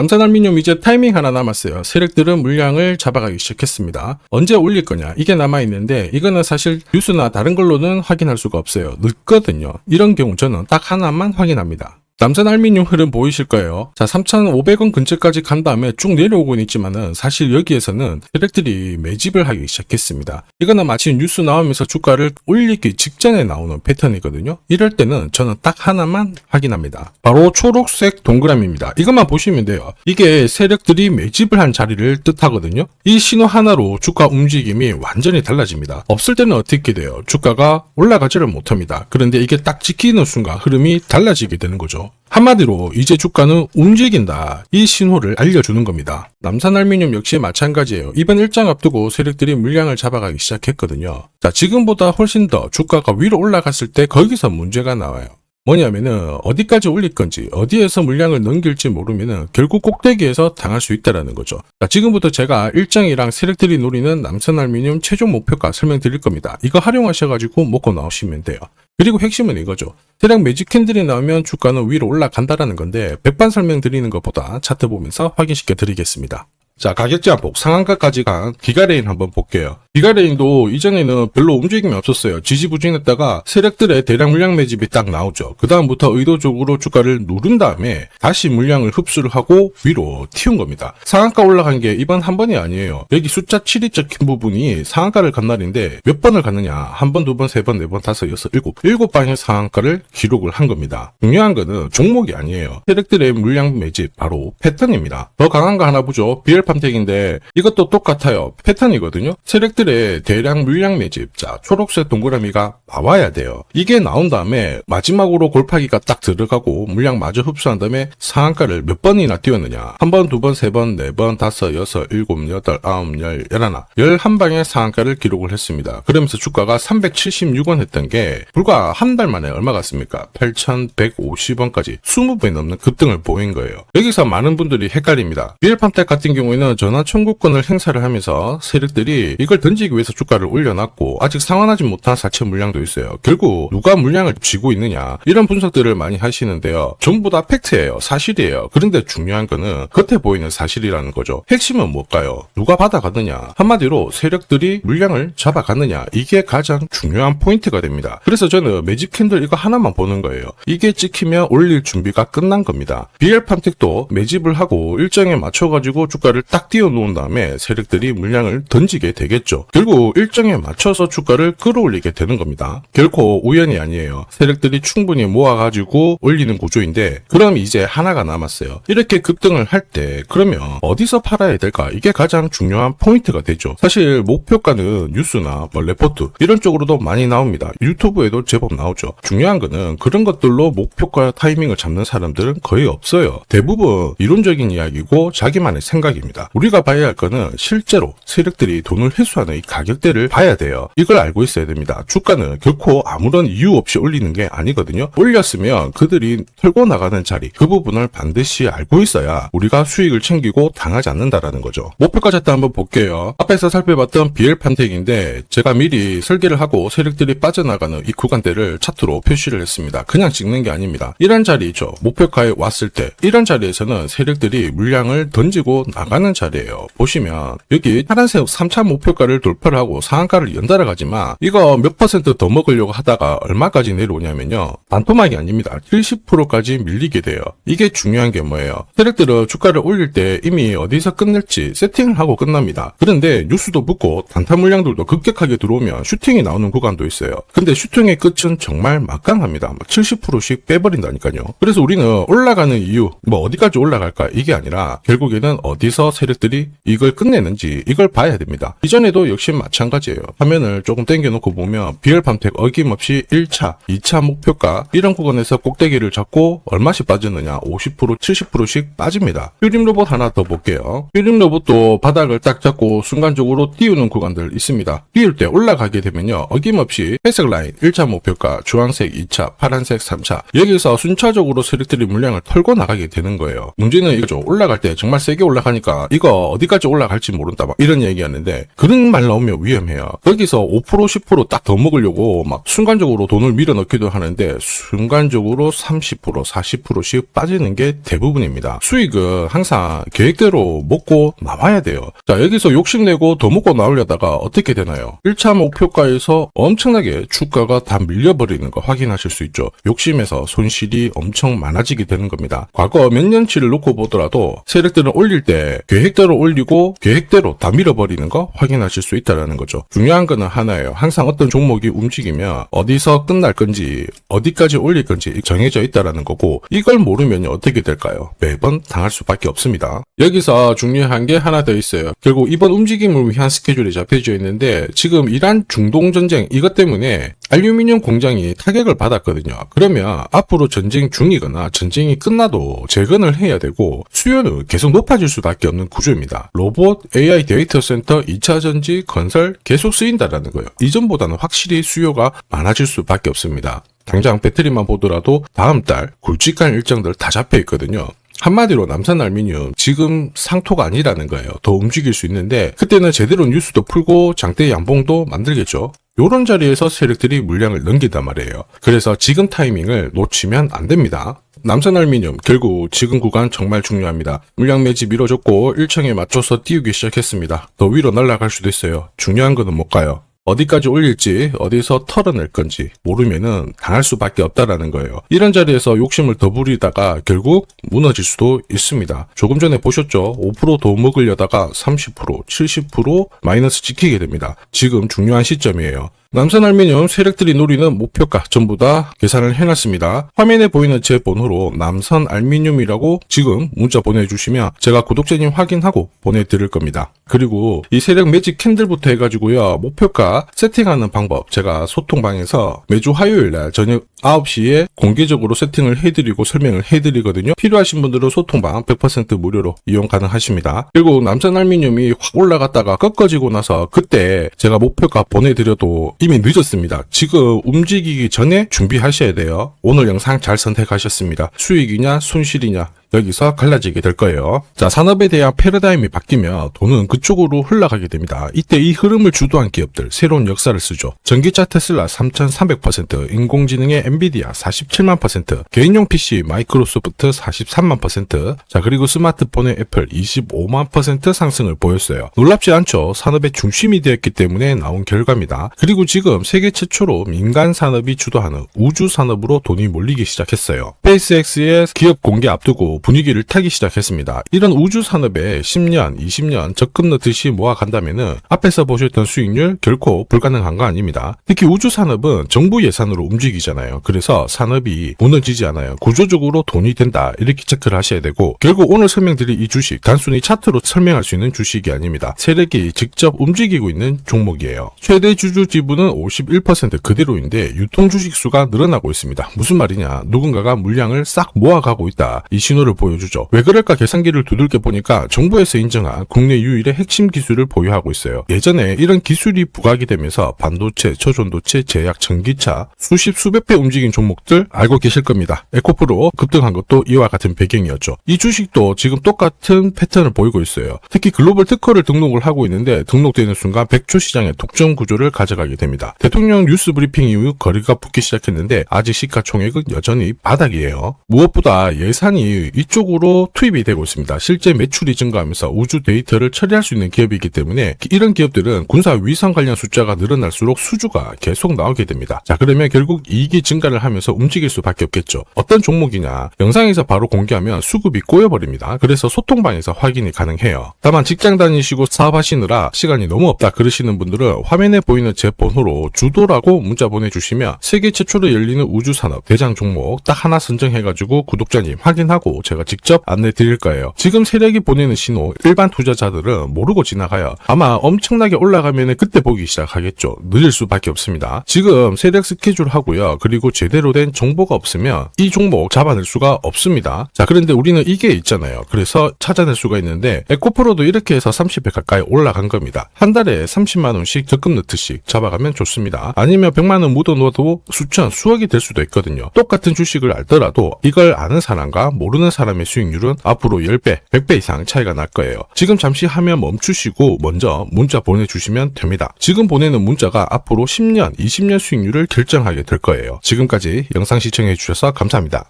남산알루미늄 이제 타이밍 하나 남았어요. 세력들은 물량을 잡아가기 시작했습니다. 언제 올릴 거냐 이게 남아있는데 이거는 사실 뉴스나 다른 걸로는 확인할 수가 없어요. 늦거든요. 이런 경우 저는 딱 하나만 확인합니다. 남산알루미늄 흐름 보이실 거예요. 자, 3,500원 근처까지 간 다음에 쭉 내려오고는 있지만은 사실 여기에서는 세력들이 매집을 하기 시작했습니다. 이거는 마치 뉴스 나오면서 주가를 올리기 직전에 나오는 패턴이거든요. 이럴 때는 저는 딱 하나만 확인합니다. 바로 초록색 동그라미입니다. 이것만 보시면 돼요. 이게 세력들이 매집을 한 자리를 뜻하거든요. 이 신호 하나로 주가 움직임이 완전히 달라집니다. 없을 때는 어떻게 돼요? 주가가 올라가지를 못합니다. 그런데 이게 딱 지키는 순간 흐름이 달라지게 되는 거죠. 한마디로 이제 주가는 움직인다. 이 신호를 알려주는 겁니다. 남산알루미늄 역시 마찬가지예요. 이번 일장 앞두고 세력들이 물량을 잡아가기 시작했거든요. 자, 지금보다 훨씬 더 주가가 위로 올라갔을 때 거기서 문제가 나와요. 뭐냐면은 어디까지 올릴 건지 어디에서 물량을 넘길지 모르면은 결국 꼭대기에서 당할 수 있다라는 거죠. 자, 지금부터 제가 일정이랑 세력들이 노리는 남산알루미늄 최종 목표가 설명드릴 겁니다. 이거 활용하셔가지고 먹고 나오시면 돼요. 그리고 핵심은 이거죠. 대략 매직 캔들이 나오면 주가는 위로 올라간다라는 건데 백반 설명드리는 것보다 차트 보면서 확인시켜 드리겠습니다. 자, 가격제 한폭 상한가까지 간 기가레인 한번 볼게요. 기가레인도 이전에는 별로 움직임이 없었어요. 지지부진했다가 세력들의 대량 물량 매집이 딱 나오죠. 그 다음부터 의도적으로 주가를 누른 다음에 다시 물량을 흡수를 하고 위로 튀운 겁니다. 상한가 올라간 게 이번 한 번이 아니에요. 여기 숫자 7이 적힌 부분이 상한가를 간 날인데 몇 번을 갔느냐? 한 번, 두 번, 세 번, 네 번, 다섯, 여섯, 일곱 방의 상한가를 기록을 한 겁니다. 중요한 거는 종목이 아니에요. 세력들의 물량 매집 바로 패턴입니다. 더 강한 거 하나 보죠. BL팜텍인데 이것도 똑같아요. 패턴이거든요. 세력들의 대량 물량 매집. 자, 초록색 동그라미가 나와야 돼요. 이게 나온 다음에 마지막으로 골파기가 딱 들어가고 물량 마저 흡수한 다음에 상한가를 몇 번이나 띄웠느냐. 한 번, 두 번, 세 번, 네 번, 다섯, 여섯, 일곱, 여덟, 아홉, 열, 열하나. 11방의 상한가를 기록을 했습니다. 그러면서 주가가 376원 했던 게 불과 한 달 만에 얼마 갔습니까? 8,150원까지 20배 넘는 급등을 보인 거예요. 여기서 많은 분들이 헷갈립니다. BL팜텍 같은 경우에는 전환 청구권을 행사를 하면서 세력들이 이걸 던지기 위해서 주가를 올려놨고 아직 상환하지 못한 사채 물량도 있어요. 결국 누가 물량을 쥐고 있느냐 이런 분석들을 많이 하시는데요. 전부 다 팩트예요. 사실이에요. 그런데 중요한 거는 겉에 보이는 사실이라는 거죠. 핵심은 뭘까요? 누가 받아갔느냐. 한마디로 세력들이 물량을 잡아갔느냐. 이게 가장 중요한 포인트가 됩니다. 그래서 저는 매집 캔들 이거 하나만 보는 거예요. 이게 찍히면 올릴 준비가 끝난 겁니다. BL팜텍도 매집을 하고 일정에 맞춰가지고 주가를 딱 띄워놓은 다음에 세력들이 물량을 던지게 되겠죠. 결국 일정에 맞춰서 주가를 끌어올리게 되는 겁니다. 결코 우연이 아니에요. 세력들이 충분히 모아가지고 올리는 구조인데 그럼 이제 하나가 남았어요. 이렇게 급등을 할 때 그러면 어디서 팔아야 될까? 이게 가장 중요한 포인트가 되죠. 사실 목표가는 뉴스나 레포트 이런 쪽으로도 많이 나옵니다. 유튜브에도 제법 나오죠. 중요한 거는 그런 것들로 목표가 타이밍을 잡는 사람들은 거의 없어요. 대부분 이론적인 이야기고 자기만의 생각입니다. 우리가 봐야 할 거는 실제로 세력들이 돈을 회수하는 이 가격대를 봐야 돼요. 이걸 알고 있어야 됩니다. 주가는 결코 아무런 이유 없이 올리는 게 아니거든요. 올렸으면 그들이 털고 나가는 자리 그 부분을 반드시 알고 있어야 우리가 수익을 챙기고 당하지 않는다라는 거죠. 목표가 잡다 한번 볼게요. 앞에서 살펴봤던 BL팜텍인데 제가 미리 설계를 하고 세력들이 빠져나가는 이 구간대를 차트로 표시를 했습니다. 그냥 찍는 게 아닙니다. 이런 자리죠. 목표가에 왔을 때 이런 자리에서는 세력들이 물량을 던지고 나가는 자리예요. 보시면 여기 파란색 3차 목표가를 돌파를 하고 상한가를 연달아 가지만 이거 몇 퍼센트 더 먹으려고 하다가 얼마까지 내려오냐면요. 반토막이 아닙니다. 70%까지 밀리게 돼요. 이게 중요한 게 뭐예요? 세력들은 주가를 올릴 때 이미 어디서 끝낼지 세팅을 하고 끝납니다. 그런데 뉴스도 붙고 단타 물량들도 급격하게 들어오면 슈팅이 나오는 구간도 있어요. 근데 슈팅의 끝은 정말 막강합니다. 70%씩 빼버린다니까요. 그래서 우리는 올라가는 이유, 어디까지 올라갈까 이게 아니라 결국에는 어디서 세력들이 이걸 끝내는지 이걸 봐야 됩니다. 이전에도 역시 마찬가지예요. 화면을 조금 당겨놓고 보면 BL팜텍 어김없이 1차, 2차 목표가 이런 구간에서 꼭대기를 잡고 얼마씩 빠졌느냐 50%, 70%씩 빠집니다. 퓨림 로봇 하나 더 볼게요. 퓨림 로봇도 바닥을 딱 잡고 순간적으로 띄우는 구간들 있습니다. 띄울 때 올라가게 되면요. 어김없이 회색 라인 1차 목표가 주황색 2차, 파란색 3차 여기서 순차적으로 세력들이 물량을 털고 나가게 되는 거예요. 문제는 이거죠. 올라갈 때 정말 세게 올라가니까 보다가 이거 어디까지 올라갈지 모른다 막 이런 얘기하는데 그런 말 나오면 위험해요. 거기서 5% 10% 딱 더 먹으려고 막 순간적으로 돈을 밀어넣기도 하는데 순간적으로 30% 40%씩 빠지는 게 대부분입니다. 수익은 항상 계획대로 먹고 나와야 돼요. 자, 여기서 욕심내고 더 먹고 나오려다가 어떻게 되나요? 1차 목표가에서 엄청나게 주가가 다 밀려버리는 거 확인하실 수 있죠. 욕심에서 손실이 엄청 많아지게 되는 겁니다. 과거 몇 년치를 놓고 보더라도 세력들은 올릴 때 계획대로 올리고 계획대로 다 밀어버리는 거 확인하실 수 있다는 거죠. 중요한 거는 하나예요. 항상 어떤 종목이 움직이면 어디서 끝날 건지 어디까지 올릴 건지 정해져 있다는 거고 이걸 모르면 어떻게 될까요? 매번 당할 수밖에 없습니다. 여기서 중요한 게 하나 더 있어요. 결국 이번 움직임을 위한 스케줄이 잡혀져 있는데 지금 이란 중동 전쟁 이것 때문에 알루미늄 공장이 타격을 받았거든요. 그러면 앞으로 전쟁 중이거나 전쟁이 끝나도 재건을 해야 되고 수요는 계속 높아질 수밖에 없는 구조입니다. 로봇, AI 데이터 센터, 2차 전지, 건설 계속 쓰인다라는 거예요. 이전보다는 확실히 수요가 많아질 수밖에 없습니다. 당장 배터리만 보더라도 다음 달 굵직한 일정들 다 잡혀 있거든요. 한마디로 남산알루미늄 지금 상토가 아니라는 거예요. 더 움직일 수 있는데 그때는 제대로 뉴스도 풀고 장대 양봉도 만들겠죠. 요런 자리에서 세력들이 물량을 넘긴단 말이에요. 그래서 지금 타이밍을 놓치면 안 됩니다. 남산알루미늄 결국 지금 구간 정말 중요합니다. 물량 매집 이뤄졌고 일정에 맞춰서 띄우기 시작했습니다. 더 위로 날아갈 수도 있어요. 중요한 거는 못 가요. 어디까지 올릴지 어디서 털어낼 건지 모르면은 당할 수밖에 없다라는 거예요. 이런 자리에서 욕심을 더 부리다가 결국 무너질 수도 있습니다. 조금 전에 보셨죠? 5% 더 먹으려다가 30%, 70% 마이너스 찍히게 됩니다. 지금 중요한 시점이에요. 남산알루미늄 세력들이 노리는 목표가 전부 다 계산을 해놨습니다. 화면에 보이는 제 번호로 남산알루미늄이라고 지금 문자 보내주시면 제가 구독자님 확인하고 보내드릴 겁니다. 그리고 이 세력 매직 캔들부터 해가지고요. 목표가 세팅하는 방법 제가 소통방에서 매주 화요일날 저녁 9시에 공개적으로 세팅을 해드리고 설명을 해드리거든요. 필요하신 분들은 소통방 100% 무료로 이용 가능하십니다. 그리고 남산알루미늄이 확 올라갔다가 꺾어지고 나서 그때 제가 목표가 보내드려도 이미 늦었습니다. 지금 움직이기 전에 준비하셔야 돼요. 오늘 영상 잘 선택하셨습니다. 수익이냐 손실이냐 여기서 갈라지게 될 거예요. 자, 산업에 대한 패러다임이 바뀌면 돈은 그쪽으로 흘러가게 됩니다. 이때 이 흐름을 주도한 기업들 새로운 역사를 쓰죠. 전기차 테슬라 3,300%, 인공지능의 엔비디아 47만%, 개인용 PC 마이크로소프트 43만%, 자 그리고 스마트폰의 애플 25만% 상승을 보였어요. 놀랍지 않죠? 산업의 중심이 되었기 때문에 나온 결과입니다. 그리고 지금 세계 최초로 민간 산업이 주도하는 우주 산업으로 돈이 몰리기 시작했어요. 스페이스X의 기업 공개 앞두고 분위기를 타기 시작했습니다. 이런 우주 산업에 10년, 20년 적금 넣듯이 모아간다면은 앞에서 보셨던 수익률 결코 불가능한 거 아닙니다. 특히 우주 산업은 정부 예산으로 움직이잖아요. 그래서 산업이 무너지지 않아요. 구조적으로 돈이 된다 이렇게 체크를 하셔야 되고 결국 오늘 설명드릴 이 주식 단순히 차트로 설명할 수 있는 주식이 아닙니다. 세력이 직접 움직이고 있는 종목이에요. 최대 주주 지분은 51% 그대로인데 유통 주식 수가 늘어나고 있습니다. 무슨 말이냐? 누군가가 물량을 싹 모아가고 있다. 이 신호를 보여주죠. 왜 그럴까 계산기를 두들겨 보니까 정부에서 인정한 국내 유일의 핵심 기술을 보유하고 있어요. 예전에 이런 기술이 부각이 되면서 반도체, 저전도체, 제약, 전기차 수십 수백 배 움직인 종목들 알고 계실 겁니다. 에코프로 급등한 것도 이와 같은 배경이었죠. 이 주식도 지금 똑같은 패턴을 보이고 있어요. 특히 글로벌 특허를 등록을 하고 있는데 등록되는 순간 100조 시장의 독점 구조를 가져가게 됩니다. 대통령 뉴스 브리핑 이후 거리가 붙기 시작했는데 아직 시가총액은 여전히 바닥이에요. 무엇보다 예산이 이쪽으로 투입이 되고 있습니다. 실제 매출이 증가하면서 우주 데이터를 처리할 수 있는 기업이기 때문에 이런 기업들은 군사 위상 관련 숫자가 늘어날수록 수주가 계속 나오게 됩니다. 자, 그러면 결국 이익이 증가를 하면서 움직일 수밖에 없겠죠. 어떤 종목이냐? 영상에서 바로 공개하면 수급이 꼬여버립니다. 그래서 소통방에서 확인이 가능해요. 다만 직장 다니시고 사업하시느라 시간이 너무 없다 그러시는 분들은 화면에 보이는 제 번호로 주도라고 문자 보내주시면 세계 최초로 열리는 우주산업 대장 종목 딱 하나 선정해가지고 구독자님 확인하고 제가 직접 안내 드릴 거예요. 지금 세력이 보내는 신호 일반 투자자들은 모르고 지나가요. 아마 엄청나게 올라가면 그때 보기 시작하겠죠. 늦을 수밖에 없습니다. 지금 세력 스케줄 하고요. 그리고 제대로 된 정보가 없으면 이 종목 잡아낼 수가 없습니다. 자, 그런데 우리는 이게 있잖아요. 그래서 찾아낼 수가 있는데 에코프로도 이렇게 해서 30배 가까이 올라간 겁니다. 한 달에 30만 원씩 적금 넣듯이 잡아가면 좋습니다. 아니면 100만 원 묻어놓아도 수천, 수억이 될 수도 있거든요. 똑같은 주식을 알더라도 이걸 아는 사람과 모르는 사람 사람의 수익률은 앞으로 10배, 100배 이상 차이가 날 거예요. 지금 잠시 화면 멈추시고 먼저 문자 보내주시면 됩니다. 지금 보내는 문자가 앞으로 10년, 20년 수익률을 결정하게 될 거예요. 지금까지 영상 시청해 주셔서 감사합니다.